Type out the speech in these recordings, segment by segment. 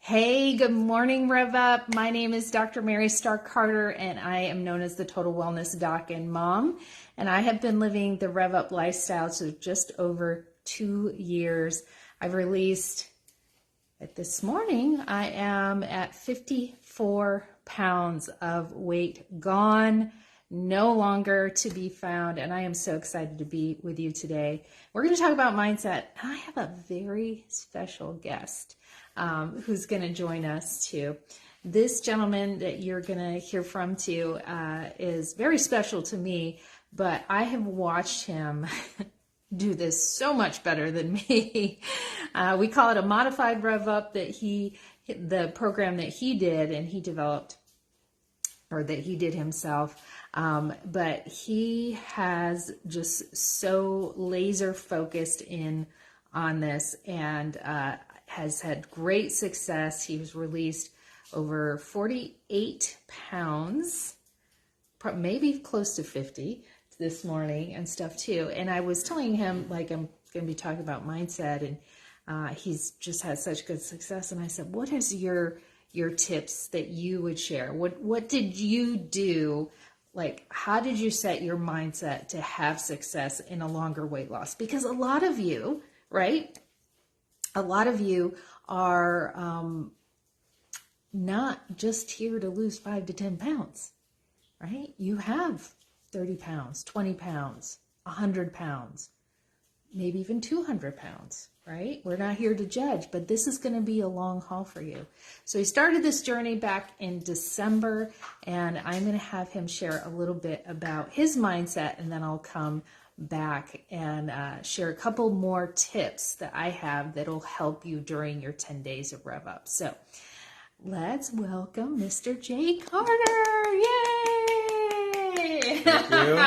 Hey, good morning, Rev Up. My name is Dr. Mary Stark Carter, and I am known as the Total Wellness Doc and Mom. And I have been living the Rev Up lifestyle for just over 2 years. I've released, this morning, I am at 54 pounds of weight gone, no longer to be found. And I am so excited to be with you today. We're going to talk about mindset. And I have a very special guest who's going to join us too. This gentleman that you're going to hear from too is very special to me, but I have watched him do this so much better than me. We call it a modified Rev Up, the program that he did and he developed, or that he did himself. But he has just so laser focused in on this and has had great success. He was released over 48 pounds, maybe close to 50 this morning and stuff too. And I was telling him, like, I'm going to be talking about mindset, and he's just had such good success. And I said, what is your tips that you would share? What did you do? Like, how did you set your mindset to have success in a longer weight loss? Because a lot of you, right? A lot of you are not just here to lose 5 to 10 pounds, right? You have 30 pounds, 20 pounds, 100 pounds, maybe even 200 pounds, right? We're not here to judge, but this is going to be a long haul for you. So he started this journey back in December, and I'm going to have him share a little bit about his mindset, and then I'll come back and share a couple more tips that I have that'll help you during your 10 days of Rev Up. So let's welcome Mr. Jay Carter. Yay! Thank you.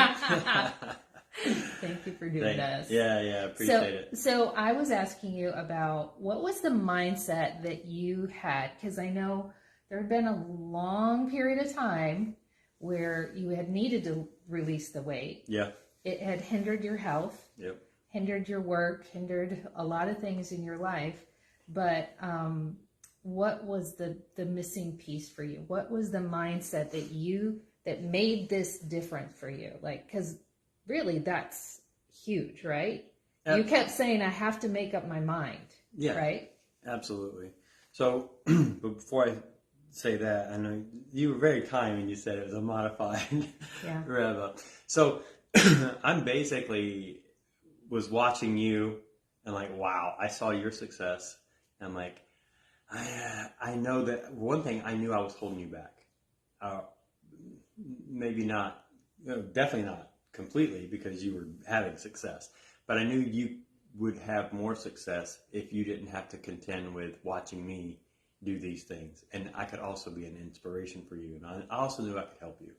Thank you for doing this. Yeah, appreciate it. So I was asking you about what was the mindset that you had, because I know there had been a long period of time where you had needed to release the weight. Yeah. It had hindered your health, Yep. hindered your work, hindered a lot of things in your life. But what was the missing piece for you? What was the mindset that made this different for you? Like, because really that's huge, right? You kept saying, I have to make up my mind. Yeah. Right? Absolutely. So, but before I say that, I know you were very kind when you said it was a modified Rev Up. So I'm basically was watching you and like, wow, I saw your success. And I'm like, I know that one thing, I knew I was holding you back. Maybe not, definitely not completely, because you were having success. But I knew you would have more success if you didn't have to contend with watching me do these things. And I could also be an inspiration for you. And I also knew I could help you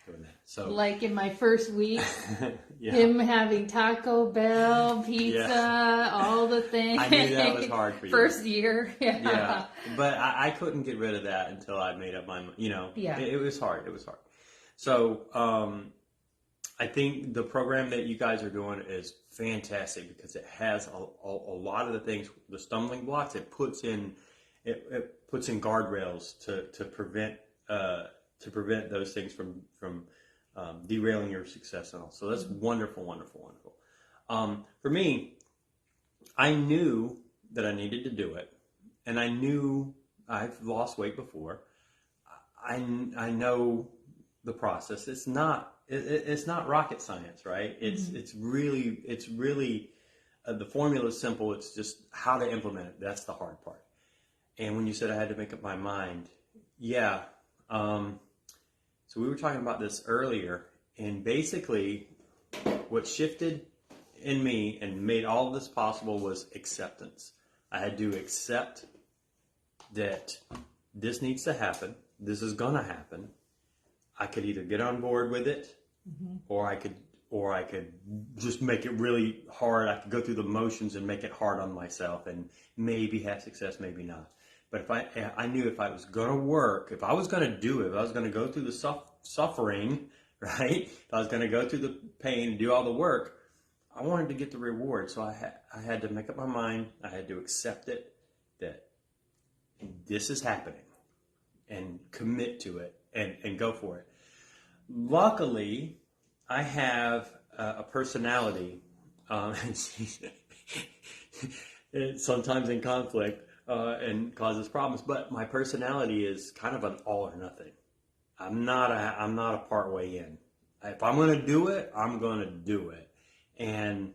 doing that. So, like in my first week, him having Taco Bell, pizza, all the things. I knew that was hard for you. First year. Yeah. But I couldn't get rid of that until I made up my mind. It was hard. It was hard. So, I think the program that you guys are doing is fantastic because it has a lot of the things, the stumbling blocks. It puts in guardrails to prevent those things from derailing your success and all. So that's wonderful, wonderful, wonderful. For me, I knew that I needed to do it, and I knew I've lost weight before. I know the process. It's not rocket science, right? It's really the formula is simple. It's just how to implement it. That's the hard part. And when you said I had to make up my mind, so we were talking about this earlier, and basically what shifted in me and made all of this possible was acceptance. I had to accept that this needs to happen. This is going to happen. I could either get on board with it, or I could just make it really hard. I could go through the motions and make it hard on myself and maybe have success, maybe not. But if I knew if I was going to work, if I was going to do it, if I was going to go through the suffering, right? If I was going to go through the pain and do all the work, I wanted to get the reward. So I had to make up my mind. I had to accept it, that this is happening, and commit to it and go for it. Luckily, I have a personality, it's sometimes in conflict and causes problems. But my personality is kind of an all or nothing. I'm not a part way in. If I'm going to do it, I'm going to do it, and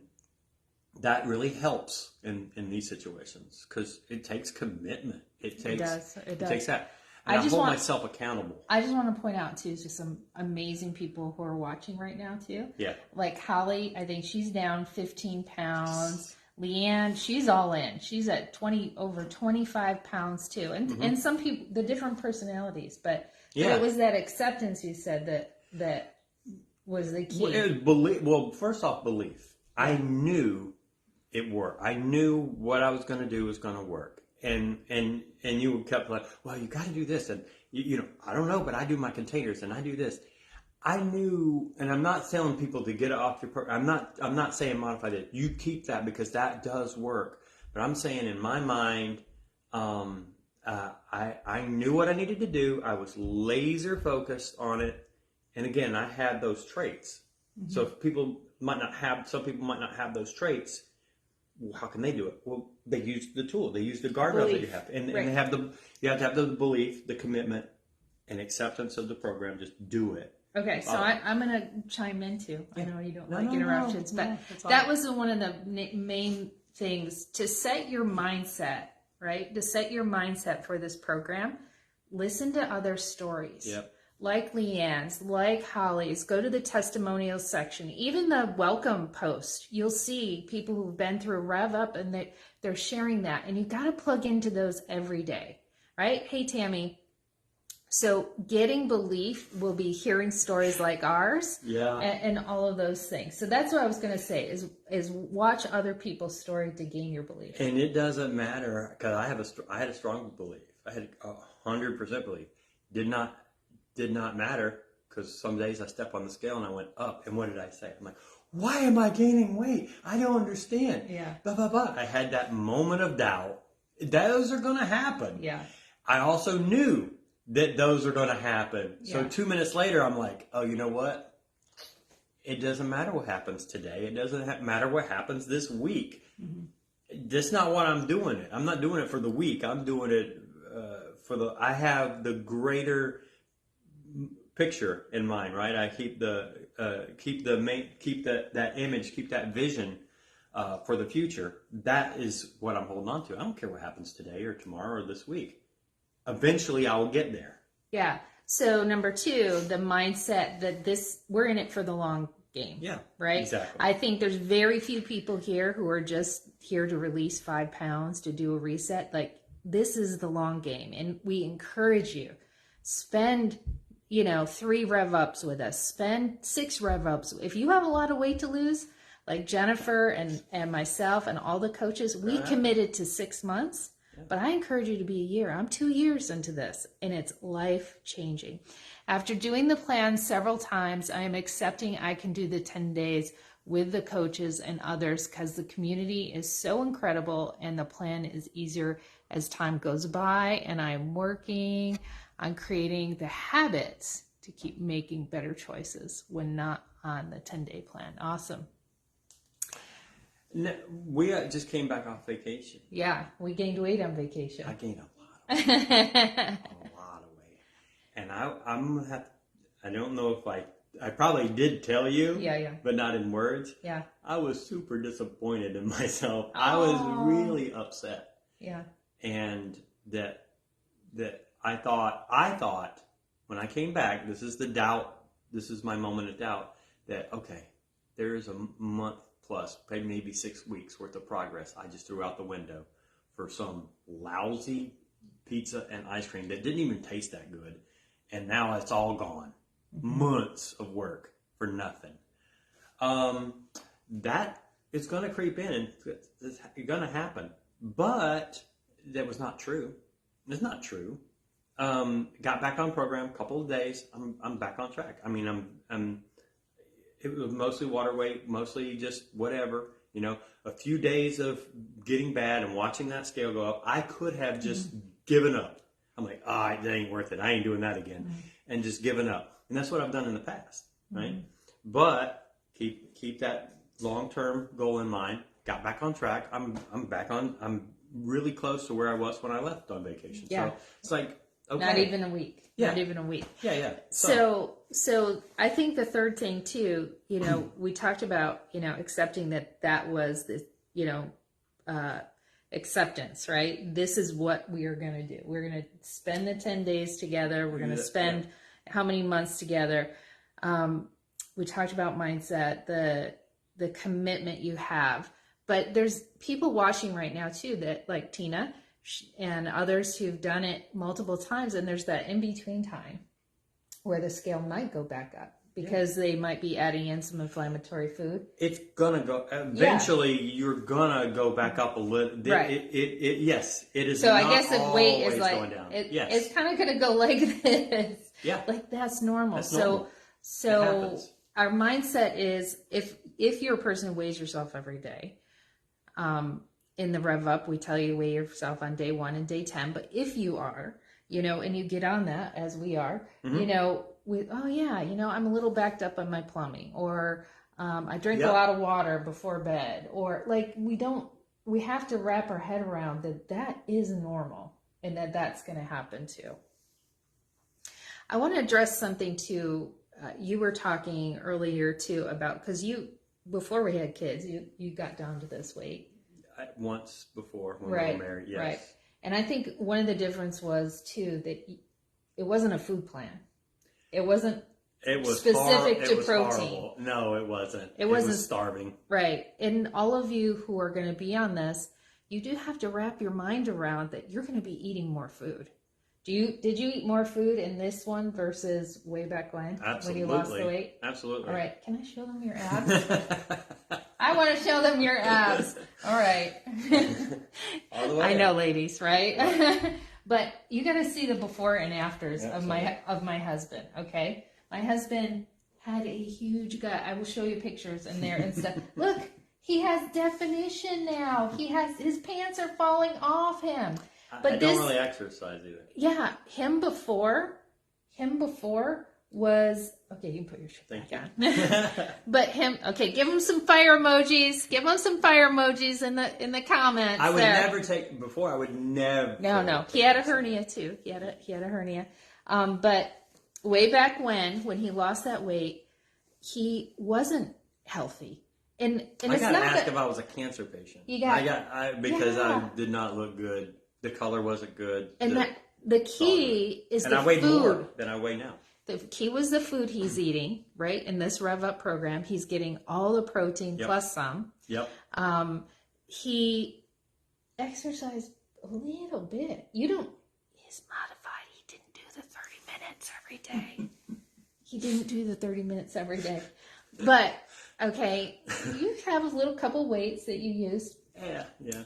that really helps in these situations because it takes commitment. It takes that. And I hold myself accountable. I just want to point out too, just some amazing people who are watching right now too. Yeah. Like Holly, I think she's down 15 pounds. Leanne, she's all in. She's at over 25 pounds too. And some people, the different personalities, but it was that acceptance you said that was the key. Well, first off, belief. I knew it worked. I knew what I was going to do was going to work. And you kept like, well, you got to do this. And, you know, I don't know, but I do my containers and I do this. I knew, and I'm not telling people to get off your program. I'm not saying modify this. You keep that because that does work. But I'm saying in my mind, I knew what I needed to do. I was laser focused on it. And again, I had those traits. Mm-hmm. So if some people might not have those traits. Well, how can they do it? Well, they use the tool. They use the guardrails that you have, and they have you have to have the belief, the commitment, and acceptance of the program. Just do it. Okay, so I'm going to chime in too. I know you don't like interruptions, but that was one of the main things to set your mindset, right? To set your mindset for this program. Listen to other stories. Yep. Like Leanne's, like Holly's, go to the testimonials section, even the welcome post. You'll see people who've been through Rev Up and they're sharing that. And you got to plug into those every day, right? Hey, Tammy. So getting belief will be hearing stories like ours and all of those things. So that's what I was going to say is watch other people's story to gain your belief. And it doesn't matter because I had a strong belief. I had 100% belief. Did not matter because some days I step on the scale and I went up. And what did I say? I'm like, why am I gaining weight? I don't understand. Yeah. Blah, blah, blah. I had that moment of doubt. Those are going to happen. Yeah. I also knew that those are going to happen. So Yeah. 2 minutes later, I'm like, oh, you know what? It doesn't matter what happens today. It doesn't matter what happens this week. Mm-hmm. That's not what I'm doing it. I'm not doing it for the week. I'm doing it I have the greater picture in mind, right? I keep that image, keep that vision for the future. That is what I'm holding on to. I don't care what happens today or tomorrow or this week. Eventually, I will get there. Yeah. So number 2, the mindset that we're in it for the long game. Yeah. Right. Exactly. I think there's very few people here who are just here to release 5 pounds to do a reset. Like this is the long game, and we encourage you spend 3 rev ups with us, spend 6 rev ups. If you have a lot of weight to lose, like Jennifer and myself and all the coaches, we committed to 6 months, but I encourage you to be a year. I'm 2 years into this and it's life changing. After doing the plan several times, I am accepting I can do the 10 days with the coaches and others because the community is so incredible and the plan is easier as time goes by, and I'm working on creating the habits to keep making better choices when not on the 10-day plan. Awesome. No, we just came back off vacation. Yeah, we gained weight on vacation. I gained a lot of weight. A lot of weight. And I'm going to have, I don't know if I probably did tell you, but not in words. Yeah. I was super disappointed in myself. I was really upset. Yeah. And that I thought when I came back, this is the doubt, this is my moment of doubt, that, okay, there is a month plus, maybe 6 weeks worth of progress I just threw out the window for some lousy pizza and ice cream that didn't even taste that good. And now it's all gone. Mm-hmm. Months of work for nothing. That is going to creep in and it's going to happen. But that was not true. It's not true. Got back on program, couple of days. I'm back on track. I mean, it was mostly water weight, mostly just whatever. A few days of getting bad and watching that scale go up. I could have just given up I'm like, that ain't worth it. I ain't doing that again. And just giving up. And that's what I've done in the past, right? But keep that long-term goal in mind. Got back on track. I'm really close to where I was when I left on vacation. Yeah. So it's like, okay. Not even a week. Yeah. Not even a week. Yeah. So I think the third thing too, we talked about, accepting that was the, acceptance, right? This is what we are going to do. We're going to spend the 10 days together. We're going to spend how many months together. We talked about mindset, the commitment you have, but there's people watching right now too, that like Tina and others who've done it multiple times. And there's that in between time where the scale might go back up because they might be adding in some inflammatory food. It's gonna go eventually. You're gonna go back up a little. Right. Yes, it is. So I guess the weight is like going down. it's kind of gonna go like this. Yeah. Like that's normal. That's normal. So our mindset is if you're a person who weighs yourself every day, in the Rev Up, we tell you to weigh yourself on day 1 and day 10. But if you are, and you get on that as we are, I'm a little backed up on my plumbing, or I drink a lot of water before bed, or like we have to wrap our head around that is normal and that's going to happen too. I want to address something too. You were talking earlier too about, because before we had kids, you got down to this weight. Once before when we were married, yes. Right. And I think one of the difference was too that it wasn't a food plan. It was specific to protein. Horrible. No, it wasn't. It was starving. Right. And all of you who are going to be on this, you do have to wrap your mind around that you're going to be eating more food. Did you eat more food in this one versus way back when? Absolutely. When you lost the weight? Absolutely. All right. Can I show them your abs? I want to show them your abs. All right. All the way. I know, ladies, right? But you got to see the before and afters of my husband. Okay, my husband had a huge gut. I will show you pictures in there and stuff. Look, he has definition now. His pants are falling off him. But I don't really exercise either. Yeah, him before was okay. You can put your shirt back on. But give him some fire emojis. Give him some fire emojis in the comments. I would never take before. I would never. No. He had a hernia too. He had a hernia. But way back when he lost that weight, he wasn't healthy. And I got asked if I was a cancer patient. I did not look good. The color wasn't good. And the key is the food. And I weighed more than I weigh now. The key was the food he's eating, right? In this Rev Up program, he's getting all the protein plus some. Yep. He exercised a little bit. He's modified. He didn't do the 30 minutes every day. He didn't do the 30 minutes every day. But, okay, you have a little couple weights that you used. Yeah.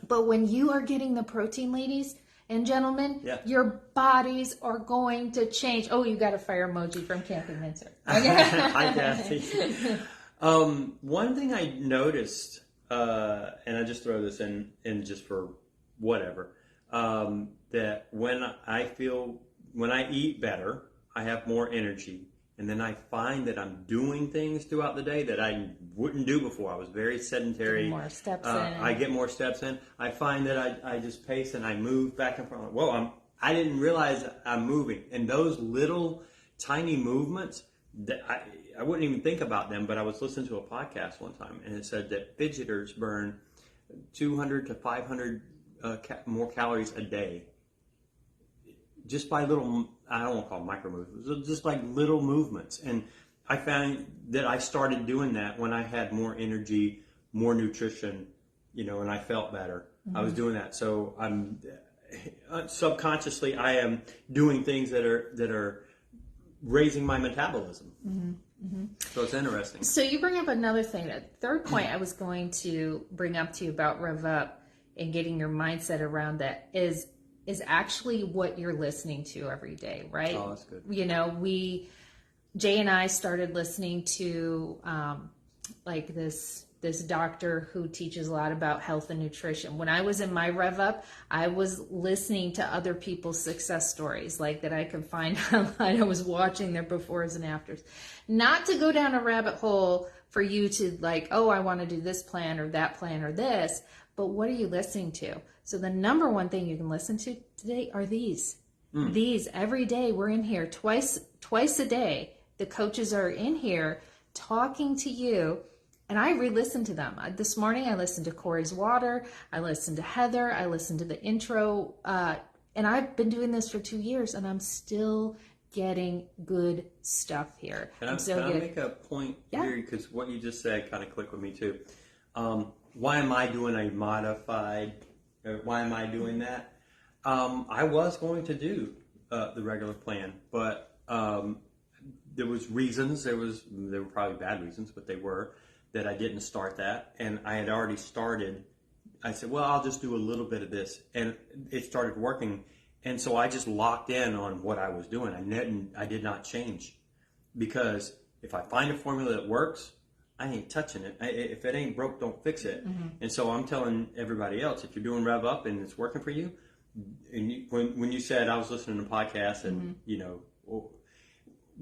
But when you are getting the protein, ladies and gentlemen, your bodies are going to change. Oh, you got a fire emoji from Camping Mincer. Hi, Kathy. One thing I noticed, and I just throw this in just for whatever, that when I eat better, I have more energy. And then I find that I'm doing things throughout the day that I wouldn't do before. I was very sedentary. More steps in. I get more steps in. I find that I just pace and I move back and forth. Whoa, I didn't realize I'm moving. And those little tiny movements, that I wouldn't even think about them, but I was listening to a podcast one time and it said that fidgeters burn 200 to 500 more calories a day. Just by little, I don't want to call them micro movements, just like little movements. And I found that I started doing that when I had more energy, more nutrition, and I felt better. Mm-hmm. I was doing that. So I'm subconsciously, I am doing things that are raising my metabolism. Mm-hmm. Mm-hmm. So it's interesting. So you bring up another thing. The third point I was going to bring up to you about Rev Up and getting your mindset around that is actually what you're listening to every day, right? Oh, that's good. Jay and I started listening to like this this doctor who teaches a lot about health and nutrition. When I was in my Rev Up, I was listening to other people's success stories like that I could find online. I was watching their befores and afters. Not to go down a rabbit hole for you to like, oh, I want to do this plan or that plan or this, but what are you listening to? So the number one thing you can listen to today are these. These every day. We're in here twice a day. The coaches are in here talking to you, and I re-listen to them. This morning I listened to Corey's Water, I listened to Heather, I listened to the intro, and I've been doing this for 2 years, and I'm still getting good stuff here. Can I make a point here? Because what you just said kind of clicked with me too. Why am I doing a modified? Why am I doing that? I was going to do the regular plan, but there was reasons. There were probably bad reasons, but they were that I didn't start that, and I had already started. I said, well, I'll just do a little bit of this, and it started working. And so I just locked in on what I was doing. I did not change, because if I find a formula that works, I ain't touching it. If it ain't broke, don't fix it. And so I'm telling everybody else, if you're doing Rev Up and it's working for you, and when you said I was listening to podcasts and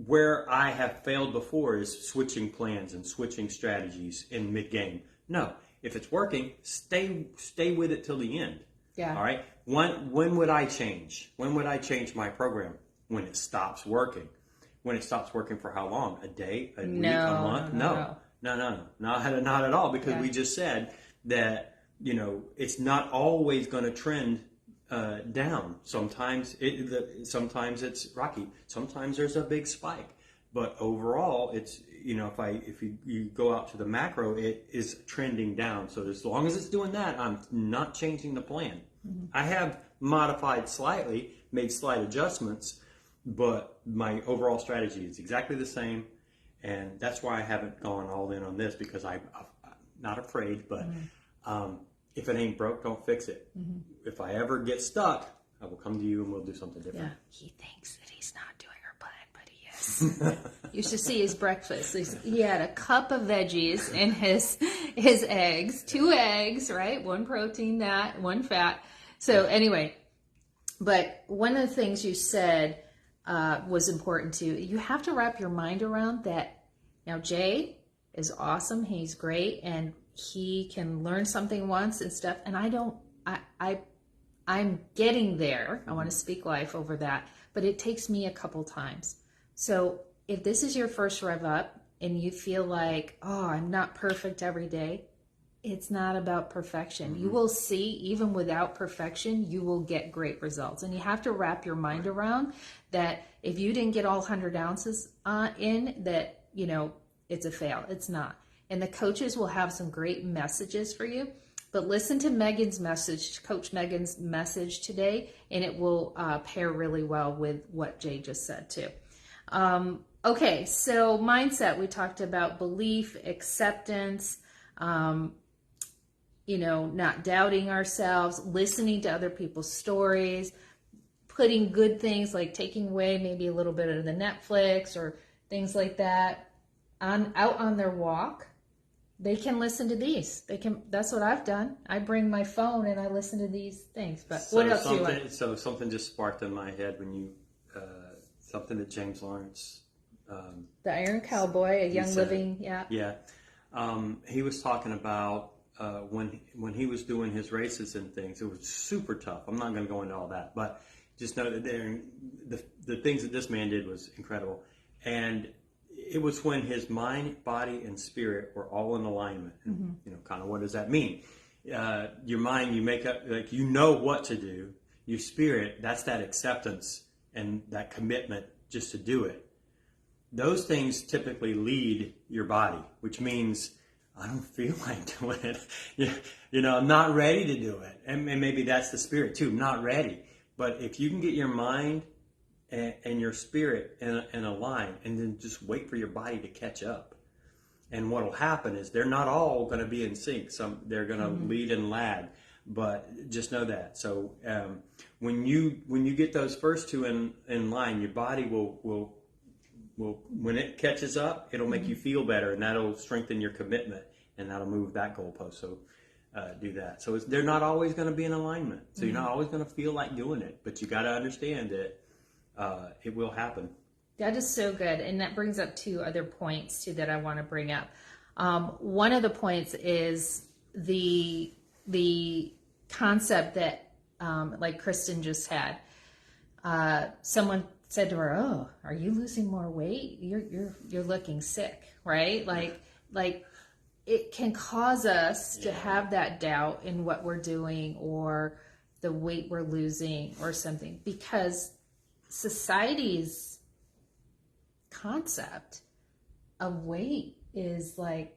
where I have failed before is switching plans and switching strategies in mid-game. No, if it's working, stay with it till the end. Yeah. All right. When would I change? When would I change my program? When it stops working. When it stops working for how long? A day? A week? A month? No. Not at all. Because we just said that it's not always going to trend down. Sometimes it's rocky. Sometimes there's a big spike. But overall, it's if you go out to the macro, it is trending down. So as long as it's doing that, I'm not changing the plan. I have modified slightly, made slight adjustments, but my overall strategy is exactly the same. And that's why I haven't gone all in on this, because I'm not afraid, but if it ain't broke, don't fix it. If I ever get stuck, I will come to you and we'll do something different. Yeah. He thinks that he's not doing our plan, but he is. You should see his breakfast. He had a cup of veggies and his eggs, 2 eggs, right? 1 protein, 1 fat. So anyway, but one of the things you said was important too. You have to wrap your mind around that. Now, Jay is awesome. He's great, and he can learn something once and stuff. And I'm getting there. I want to speak life over that, but it takes me a couple times. So if this is your first Rev Up and you feel like, oh, I'm not perfect every day, it's not about perfection. You will see, even without perfection, you will get great results. And you have to wrap your mind around that. If you didn't get all 100 ounces in, that, it's a fail. It's not. And the coaches will have some great messages for you. But listen to Megan's message, Coach Megan's message today, and it will pair really well with what Jay just said too. Okay, so mindset, we talked about belief, acceptance, not doubting ourselves, listening to other people's stories, putting good things like taking away maybe a little bit of the Netflix or things like that out on their walk. They can listen to these. That's what I've done. I bring my phone and I listen to these things. But what else do you want? So something just sparked in my head when you, something that James Lawrence. The Iron Cowboy, a Young Living, yeah. Yeah. He was talking about when he was doing his races and things, it was super tough. I'm not going to go into all that, but just know that the things that this man did was incredible. And it was when his mind, body, and spirit were all in alignment. And, kind of what does that mean? Your mind, you make up, like, what to do. Your spirit, that's that acceptance and that commitment just to do it. Those things typically lead your body, which means I don't feel like doing it. I'm not ready to do it. And maybe that's the spirit too. I'm not ready. But if you can get your mind and your spirit in a line, and then just wait for your body to catch up. And what will happen is they're not all going to be in sync. They're going to lead and lag, but just know that. So when you get those first two in line, your body will when it catches up, it'll make you feel better, and that'll strengthen your commitment. and that'll move that goalpost. So do that. So they're not always going to be in alignment. So you're not always going to feel like doing it, but you got to understand that it will happen. That is so good. And that brings up two other points too that I want to bring up. One of the points is the concept that, like Kristen just had, someone said to her, "Oh, are you losing more weight? You're looking sick," right? Like it can cause us to have that doubt in what we're doing or the weight we're losing or something, because society's concept of weight is like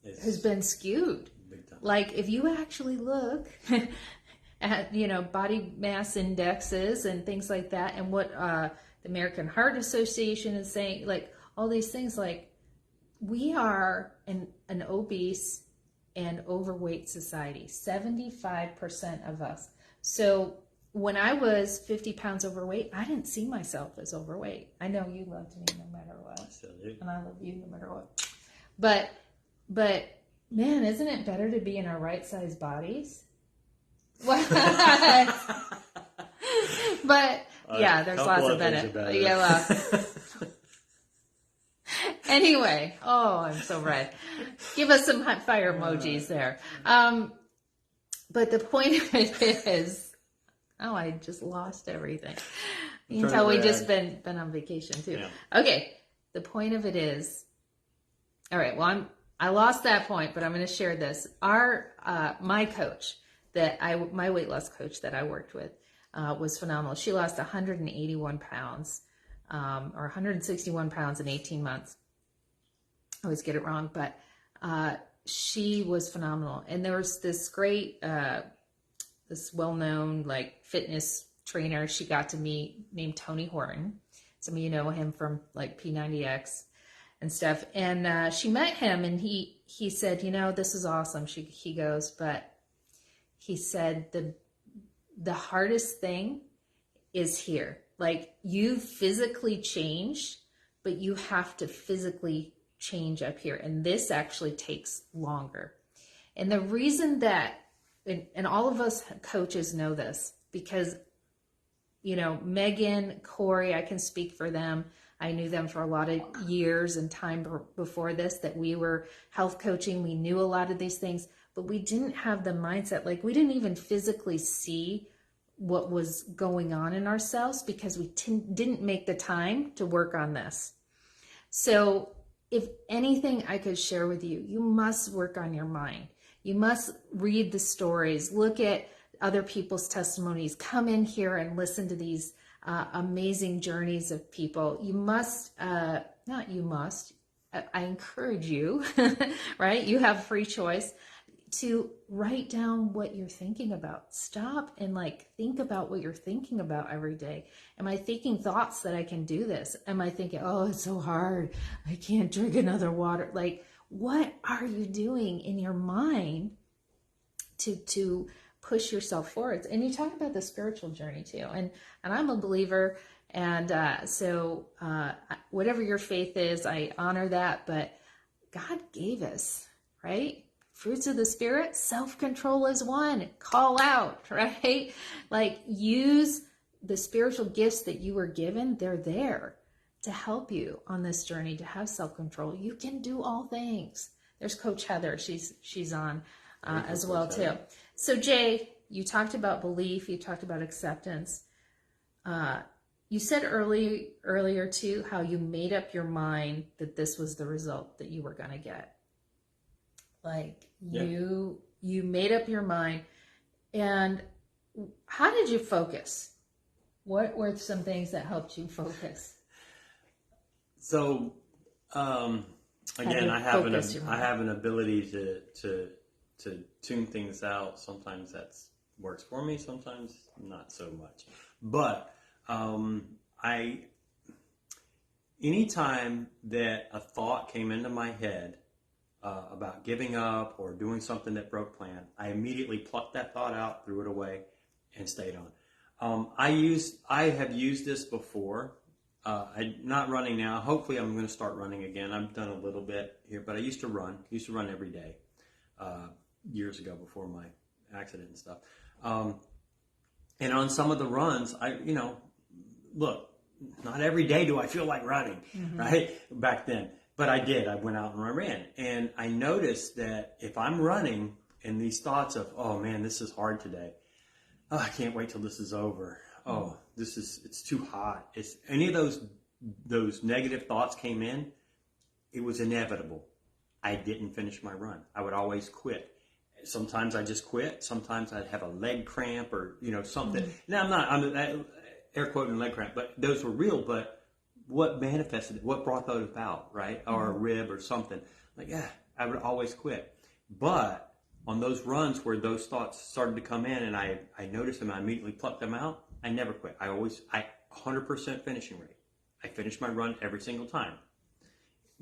has been skewed. Like if you actually look at body mass indexes and things like that, and what the American Heart Association is saying, like all these things, like we are an obese and overweight society, 75% of us. So when I was 50 pounds overweight, I didn't see myself as overweight. I know you loved me no matter what. I still do. And I love you no matter what. But man, isn't it better to be in our right size bodies? But yeah, there's lots of benefits. Yeah, well. Anyway, oh, I'm so red. Give us some hot fire emojis there. But the point of it is, I just lost everything. You can tell we just been on vacation too. Yeah. Okay, the point of it is, all right. Well, I lost that point, but I'm going to share this. My coach my weight loss coach that I worked with was phenomenal. She lost 181 pounds, or 161 pounds in 18 months. I always get it wrong, but she was phenomenal. And there was this great, this well-known like fitness trainer she got to meet named Tony Horton. Some of you know him from like P90X and stuff. And she met him, and he said, this is awesome. He goes, but he said the hardest thing is here. Like you physically changed, but you have to physically change up here. And this actually takes longer. And the reason that, and all of us coaches know this, because, Megan, Corey, I can speak for them. I knew them for a lot of years and time before this, that we were health coaching. We knew a lot of these things, but we didn't have the mindset. Like we didn't even physically see what was going on in ourselves because we didn't make the time to work on this. So if anything I could share with you, you must work on your mind. You must read the stories, look at other people's testimonies, come in here and listen to these amazing journeys of people. You must, I encourage you, right? You have free choice to write down what you're thinking about. Stop and think about what you're thinking about every day. Am I thinking thoughts that I can do this? Am I thinking, oh, it's so hard, I can't drink another water? Like, what are you doing in your mind to push yourself forward? And you talk about the spiritual journey too. And I'm a believer. And so whatever your faith is, I honor that. But God gave us, right? Fruits of the Spirit, self-control is one. Call out, right? Like use the spiritual gifts that you were given. They're there to help you on this journey to have self-control. You can do all things. There's Coach Heather. She's on as well too. So Jay, you talked about belief. You talked about acceptance. You said earlier too how you made up your mind that this was the result that you were going to get. Like you made up your mind. And how did you focus? What were some things that helped you focus? So again, I have an ability to tune things out. Sometimes that works for me, sometimes not so much. But anytime that a thought came into my head about giving up or doing something that broke plan, I immediately plucked that thought out, threw it away, and stayed on. I have used this before. I'm not running now. Hopefully I'm going to start running again. I've done a little bit here, but I used to run every day. years ago before my accident and stuff. And on some of the runs, look, not every day do I feel like running, right? Back then. But I did. I went out and I ran. And I noticed that if I'm running and these thoughts of, oh man, this is hard today. Oh, I can't wait till this is over. Oh, it's too hot. It's any of those negative thoughts came in, it was inevitable. I didn't finish my run. I would always quit. Sometimes I just quit. Sometimes I'd have a leg cramp or, something. Now I'm air quoting leg cramp, but those were real. But what manifested it? What brought those about, right? Or a rib or something. I would always quit. But on those runs where those thoughts started to come in and I noticed them, I immediately plucked them out. I never quit. I 100% finishing rate. I finished my run every single time.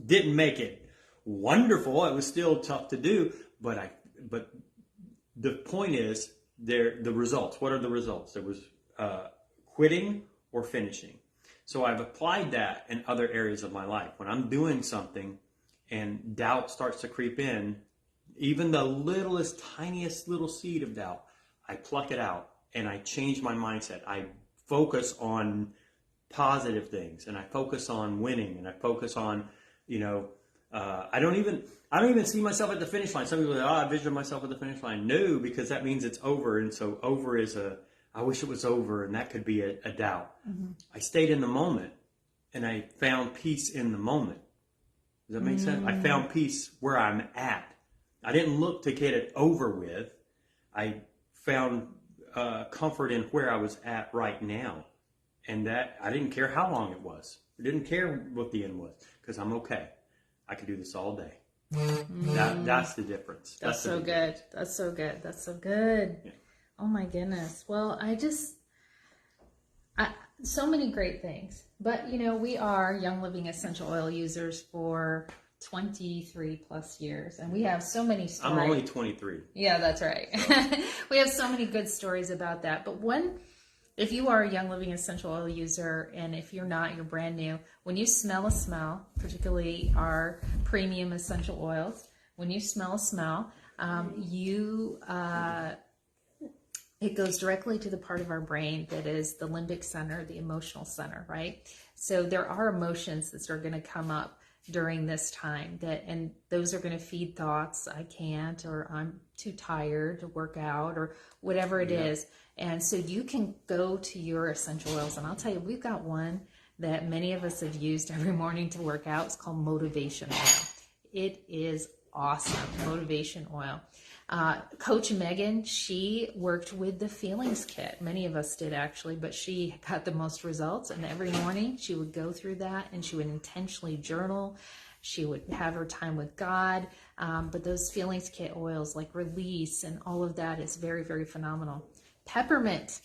Didn't make it wonderful. It was still tough to do, but the point is the results. What are the results? There was quitting or finishing. So I've applied that in other areas of my life. When I'm doing something and doubt starts to creep in, even the littlest, tiniest little seed of doubt, I pluck it out and I change my mindset. I focus on positive things and I focus on winning and I focus on, I don't even see myself at the finish line. Some people say, I vision myself at the finish line. No, because that means it's over. And so over is I wish it was over, and that could be a doubt. I stayed in the moment and I found peace in the moment. Does that make sense? I found peace where I'm at. I didn't look to get it over with. I found comfort in where I was at right now. And that I didn't care how long it was. I didn't care what the end was because I'm okay. I could do this all day. That's the difference. That's so good. That's so good. That's so good. Yeah. Oh my goodness. Well, so many great things. But, we are Young Living essential oil users for 23 plus years. And we have so many stories. I'm only 23. Yeah, that's right. So. We have so many good stories about that. But if you are a Young Living essential oil user, and if you're not, you're brand new, when you smell a smell, particularly our premium essential oils, when you smell a smell, it goes directly to the part of our brain that is the limbic center, the emotional center, right? So there are emotions that are going to come up during this time and those are going to feed thoughts, I can't, or I'm too tired to work out, or whatever it is. And so you can go to your essential oils, and I'll tell you, we've got one that many of us have used every morning to work out. It's called Motivation Oil. It is awesome, Motivation Oil. Coach Megan, she worked with the Feelings Kit. Many of us did actually, but she got the most results. And every morning she would go through that and she would intentionally journal. She would have her time with God. But those Feelings Kit oils like Release and all of that is very, very phenomenal. Peppermint.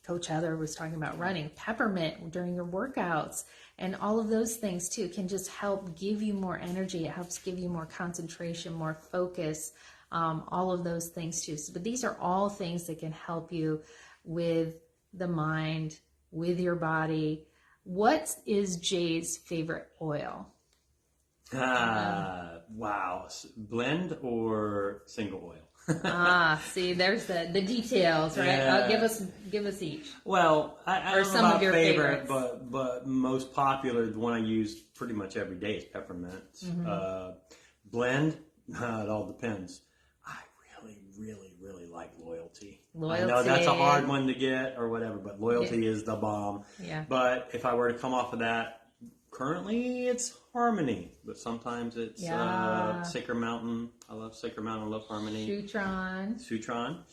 Coach Heather was talking about running. Peppermint during your workouts and all of those things too can just help give you more energy. It helps give you more concentration, more focus, all of those things too. But these are all things that can help you with the mind, with your body. What is Jay's favorite oil? Wow. Blend or single oil? See, there's the details, right? Yeah. Give us each. Well, I or don't some know about of your favorite, favorites. but most popular, the one I use pretty much every day is peppermint. Blend, it all depends. I really like Loyalty. I know that's a hard one to get or whatever, but Loyalty is the bomb. Yeah. But if I were to come off of that, currently it's Harmony, but sometimes it's Sacred Mountain. I love Sacred Mountain. I love Harmony. Sutron.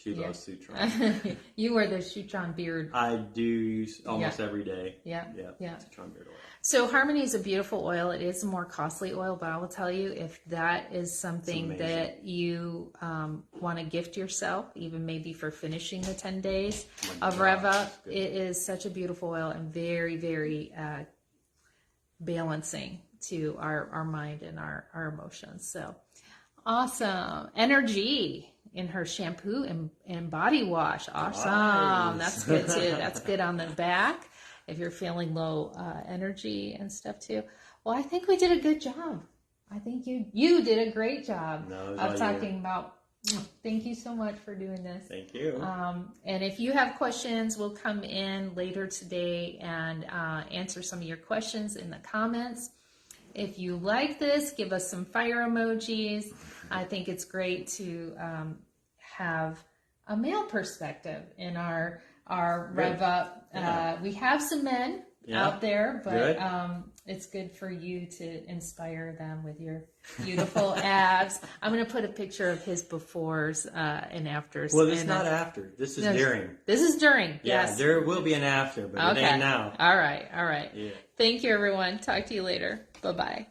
She loves Sutron. You wear the Sutron beard. I do use almost every day. Yeah. Sutron beard oil. So Harmony is a beautiful oil. It is a more costly oil, but I will tell you, if that is something that you want to gift yourself, even maybe for finishing the 10 days of Rev Up, it is such a beautiful oil and very, very balancing to our mind and our emotions. So awesome. Energy in her shampoo and body wash. Awesome. Nice. That's good too. That's good on the back if you're feeling low energy and stuff too. Well, I think we did a good job. I think you did a great job No, it was all of you. talking about. Thank you so much for doing this. Thank you. And if you have questions, we'll come in later today and answer some of your questions in the comments. If you like this, give us some fire emojis. I think it's great to have a male perspective in our Rev Up. Yeah. We have some men out there, but Good. it's good for you to inspire them with your beautiful abs. I'm going to put a picture of his befores and afters. Well, this is and, not after. This is no, during. This is during. Yeah, Yes. there will be an after, but it ain't now. All right. Yeah. Thank you, everyone. Talk to you later. Bye-bye.